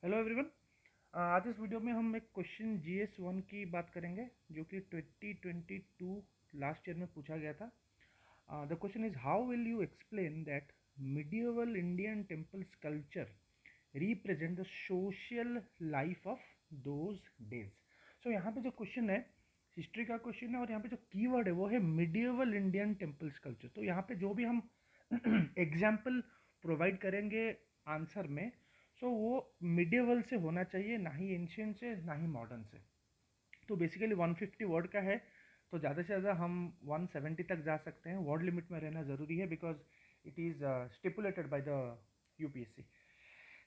Hello everyone. आज इस video में हम एक क्वेश्चन GS1 की बात करेंगे जो कि 2022 लास्ट ईयर में पूछा गया था। The question is how will you explain that medieval Indian temples culture represent the social life of those days. So यहाँ पे जो क्वेश्चन है हिस्ट्री का क्वेश्चन है और यहाँ पे जो कीवर्ड है वो है मिडिएवल इंडियन टेम्पल्स कल्चर। तो यहाँ पे जो भी हम एग्जाम्पल प्रोवाइड करेंगे आंसर में, सो वो मिडिएवल से होना चाहिए, ना ही एंशियंट से ना ही मॉडर्न से। तो बेसिकली 150 वर्ड का है, तो ज़्यादा से ज़्यादा हम 170 तक जा सकते हैं। वर्ड लिमिट में रहना ज़रूरी है because it is stipulated by the UPSC.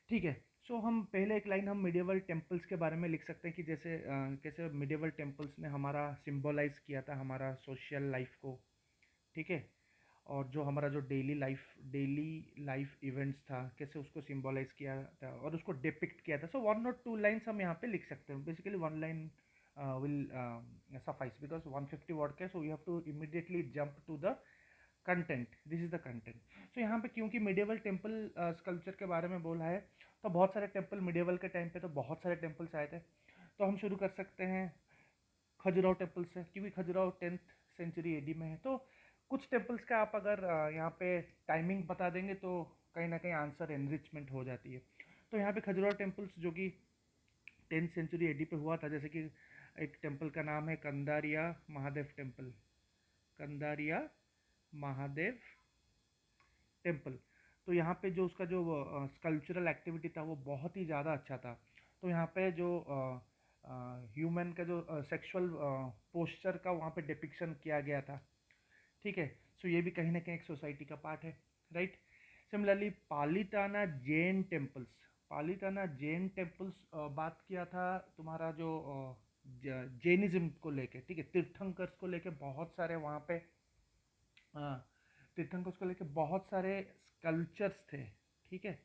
ठीक है। सो हम पहले एक लाइन हम मिडिएवल टेम्पल्स के बारे में लिख सकते हैं कि जैसे कैसे मिडिएवल टेम्पल्स ने हमारा सिम्बोलाइज किया था हमारा सोशल लाइफ को। ठीक है। और जो हमारा जो डेली लाइफ इवेंट्स था कैसे उसको सिंबलाइज किया था और उसको डिपिक्ट किया था। सो 1 और 2 लाइन्स हम यहाँ पे लिख सकते हैं। Basically 1 line will suffice because 150 word के, so you have to immediately jump to the content. This is the content. So यहाँ पे क्योंकि मिडिएवल टेम्पल स्कल्पचर के बारे में बोला है, तो बहुत सारे टेम्पल मिडिएवल के टाइम पे तो बहुत सारे टेम्पल्स आए थे। तो हम शुरू कर सकते हैं खजुराहो टेम्पल से, क्योंकि खजुराहो 10th सेंचुरी एडी में है। तो कुछ टेम्पल्स का आप अगर यहाँ पे टाइमिंग बता देंगे तो कहीं ना कहीं आंसर एनरिचमेंट हो जाती है। तो यहाँ पे खजुराहो टेम्पल्स जो कि 10th सेंचुरी एडी पे हुआ था, जैसे कि एक टेम्पल का नाम है कंदारिया महादेव टेम्पल। कंदारिया महादेव टेम्पल। तो यहाँ पे जो उसका जो स्कल्पचरल एक्टिविटी था वो बहुत ही ज़्यादा अच्छा था। तो यहाँ पे जो ह्यूमन का जो सेक्सुअल पोस्चर का वहाँ पे डिपिक्शन किया गया था। ठीक है। सो ये भी कहीं ना कहीं एक सोसाइटी का पार्ट है, right. Similarly Palitana Jain temples, Palitana Jain temples बात किया था तुम्हारा जो जैनिज्म को लेके। ठीक है। तीर्थंकर्स को लेके बहुत सारे वहाँ पे तीर्थंकर्स को लेके बहुत सारे स्कल्पचर्स थे। ठीक है।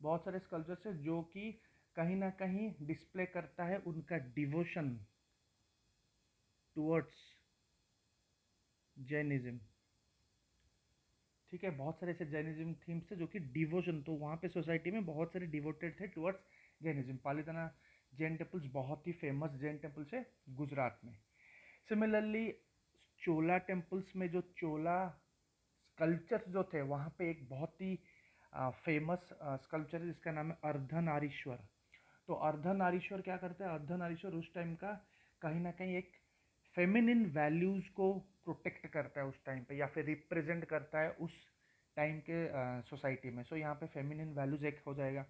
बहुत सारे स्कल्पचर्स है जो कि कहीं ना कहीं डिस्प्ले करता है उनका डिवोशन टुवर्ड्स जैनिज्म। ठीक है। बहुत सारे ऐसे जैनिज्म थीम्स थे जो कि डिवोशन, तो वहाँ पे सोसाइटी में बहुत सारे डिवोटेड थे towards Jainism. Palitana Jain temples बहुत ही फेमस जैन टेम्पल्स है गुजरात में। सिमिलरली चोला टेम्पल्स में जो चोला स्कल्पचर्स जो थे वहाँ पे एक बहुत ही फेमस स्कल्पचर है जिसका नाम है अर्धनारीश्वर। तो अर्धनारीश्वर क्या करता है? अर्धनारीश्वर उस टाइम का कहीं ना कहीं एक फेमिनिन वैल्यूज़ को प्रोटेक्ट करता है उस टाइम पे, या फिर रिप्रेजेंट करता है उस टाइम के सोसाइटी में। सो यहाँ पे फेमिनिन वैल्यूज़ एक हो जाएगा।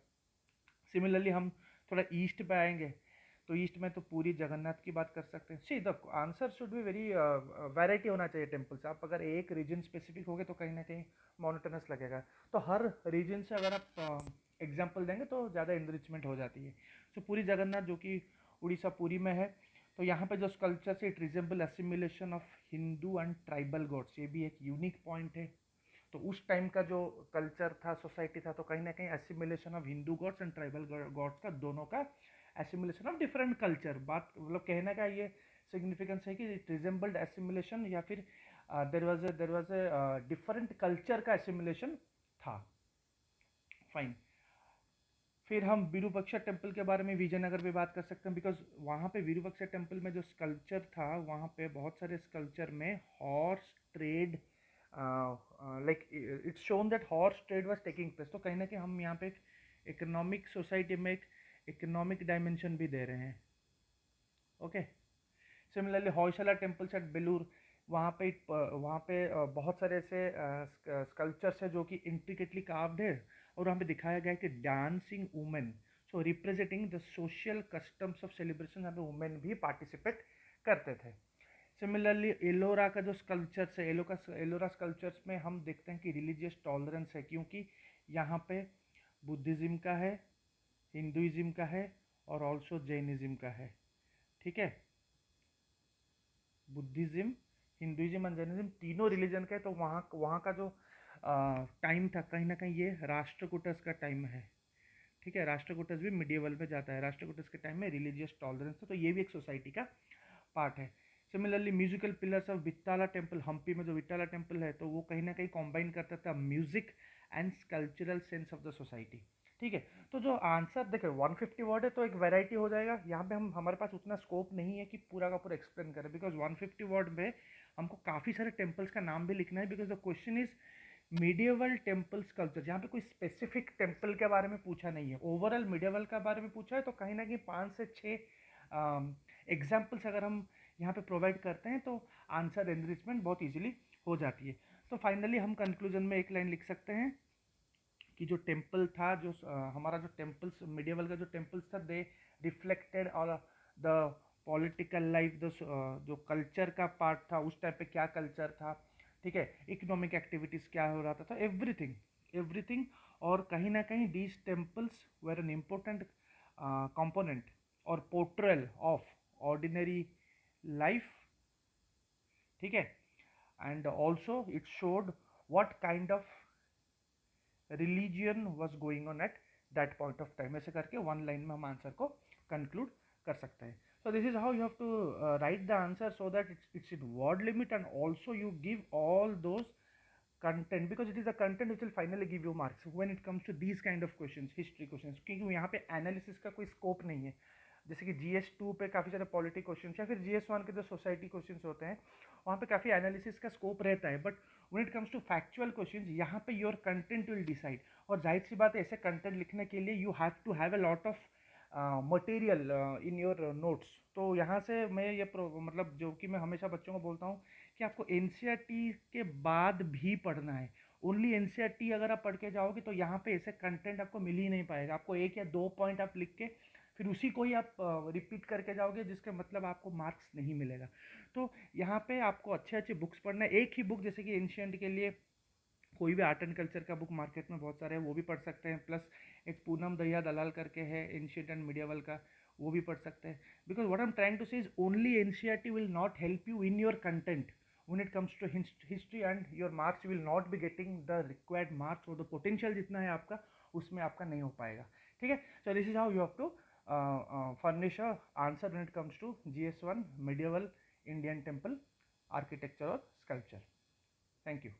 सिमिलरली हम थोड़ा ईस्ट पे आएंगे तो ईस्ट में तो पूरी जगन्नाथ की बात कर सकते हैं। See the answer should be very variety होना चाहिए टेम्पल्स। आप अगर एक रीजन स्पेसिफिक हो गए तो कहीं ना कहीं मोनोटोनस लगेगा। तो हर रीजन से अगर आप एग्जाम्पल देंगे तो ज़्यादा इनरिचमेंट हो जाती है। सो पूरी जगन्नाथ जो कि उड़ीसा पुरी में है, तो यहाँ पे जो स्कल्पचर से it resemble assimilation of Hindu and tribal gods, ये भी एक यूनिक पॉइंट है। तो उस टाइम का जो कल्चर था, सोसाइटी था, तो कहीं ना कहीं assimilation of Hindu gods and tribal gods का, दोनों का एसिमिलेशन ऑफ डिफरेंट कल्चर। बात मतलब कहने का ये सिग्निफिकेंस है कि इट रिजेंबल्ड एसिमिलेशन, या फिर there was a different culture का एसिमिलेशन था। फाइन। फिर हम विरूपाक्षा टेम्पल के बारे में विजयनगर में बात कर सकते हैं, बिकॉज वहाँ पे विरूपाक्षा टेम्पल में जो स्कल्पचर था वहाँ पे बहुत सारे स्कल्पचर में horse trade, like it's shown that horse trade was taking place. तो कहीं ना कहीं हम यहाँ पे एक इकोनॉमिक सोसाइटी में एक इकोनॉमिक डायमेंशन भी दे रहे हैं। Okay. Similarly Hoysala temples at Belur, वहाँ पे बहुत सारे ऐसे स्कल्पचर्स है जो कि इंट्रिकेटली कार्व्ड है, और वहाँ पे दिखाया गया है कि dancing women, so representing the social customs of celebration, यहाँ पे वुमेन भी पार्टिसिपेट करते थे। सिमिलरली एलोरा का जो स्कल्पचर्स है, एलोरा स्कल्पचर्स में हम देखते हैं कि रिलीजियस टॉलरेंस है, क्योंकि यहाँ पे बुद्धिज़्म का है, हिंदुइज्म का है और ऑल्सो जैनिज्म का है। ठीक है। बुद्धिज़्म, हिंदुइज्म एंड जैनिज्म तीनों रिलीजन का है। तो वहाँ वहाँ का जो टाइम था कहीं ना कहीं ये राष्ट्रकूटस का टाइम है। ठीक है। राष्ट्रकूटस भी मिडिएवल में जाता है। राष्ट्रकूटस के टाइम में रिलीजियस टॉलरेंस था, तो ये भी एक सोसाइटी का पार्ट है। Similarly musical pillars of Vitthala temple, Hampi में जो विट्ठाला टेम्पल है, तो वो कहीं ना कहीं कॉम्बाइन करता था music and sculptural sense of the society. ठीक है, तो जो आंसर देखो 150 वर्ड है तो एक वैरायटी हो जाएगा। यहाँ पे हम हमारे पास उतना स्कोप नहीं है कि पूरा का पूरा एक्सप्लेन करें, बिकॉज 150 वर्ड में हमको काफ़ी सारे टेम्पल्स का नाम भी लिखना है, because the question is medieval temple sculpture. यहाँ पे कोई स्पेसिफिक टेम्पल के बारे में पूछा नहीं है, ओवरऑल मीडिएवल के बारे में पूछा है। तो कहीं ना कहीं 5 से 6 एग्जाम्पल्स अगर हम यहाँ पे प्रोवाइड करते हैं तो आंसर एनरिचमेंट बहुत इजीली हो जाती है। तो फाइनली हम कंक्लूजन में एक लाइन लिख सकते हैं कि जो टेम्पल था, जो हमारा जो टेम्पल्स मिडिएवल का जो टेम्पल्स था, दे रिफ्लेक्टेड और द पॉलिटिकल लाइफ, द जो कल्चर का पार्ट था उस टाइप पे क्या कल्चर था, ठीक है, इकोनॉमिक एक्टिविटीज़ क्या हो रहा था एवरीथिंग एवरीथिंग। और कहीं ना कहीं these temples were an important component और पोर्ट्रेल ऑफ ऑर्डिनरी लाइफ, ठीक है, and also it showed what kind of religion was going on at that point of time। ऐसे करके वन लाइन में हम आंसर को कंक्लूड कर सकते हैं। So this is how you have to write the answer so that it's in word limit, and also you give all those content, because it is the content which will finally give you marks when it comes to these kind of questions, history questions, क्योंकि यहाँ पे analysis का कोई scope नहीं है। जैसे कि GS2 पे काफ़ी सारे पॉलिटिक क्वेश्चन या फिर GS1 के जो सोसाइटी क्वेश्चन होते हैं वहाँ पे काफ़ी एनालिसिस का स्कोप रहता है, but when it comes to factual questions यहाँ पे योर कंटेंट विल डिसाइड। और जाहिर सी बात है ऐसे कंटेंट लिखने के लिए you have to have a lot of material in your notes. तो यहाँ से मैं ये मतलब जो कि मैं हमेशा बच्चों को बोलता हूँ कि आपको एनसीईआरटी के बाद भी पढ़ना है। ओनली एनसीईआरटी अगर आप पढ़ के जाओगे तो यहाँ पे ऐसे कंटेंट आपको मिल ही नहीं पाएगा। आपको 1 या 2 पॉइंट आप लिख के फिर उसी को ही आप रिपीट करके जाओगे, जिसके मतलब आपको मार्क्स नहीं मिलेगा। तो यहाँ पे आपको अच्छे अच्छे बुक्स पढ़ना है। एक ही बुक जैसे कि एंशिएंट के लिए कोई भी आर्ट एंड कल्चर का बुक मार्केट में बहुत सारे हैं, वो भी पढ़ सकते हैं। प्लस एक पूनम दहिया दलाल करके है एंशिएंट एंड मीडिएवल का, वो भी पढ़ सकते हैं। Because what I am trying to say is only NCERT will not help you in your content when it comes to history, and your marks will not be getting the required marks, और the potential जितना है आपका उसमें आपका नहीं हो पाएगा। ठीक है, so this is how you have to furnish a answer when it comes to GS1 medieval Indian temple architecture or sculpture। Thank you।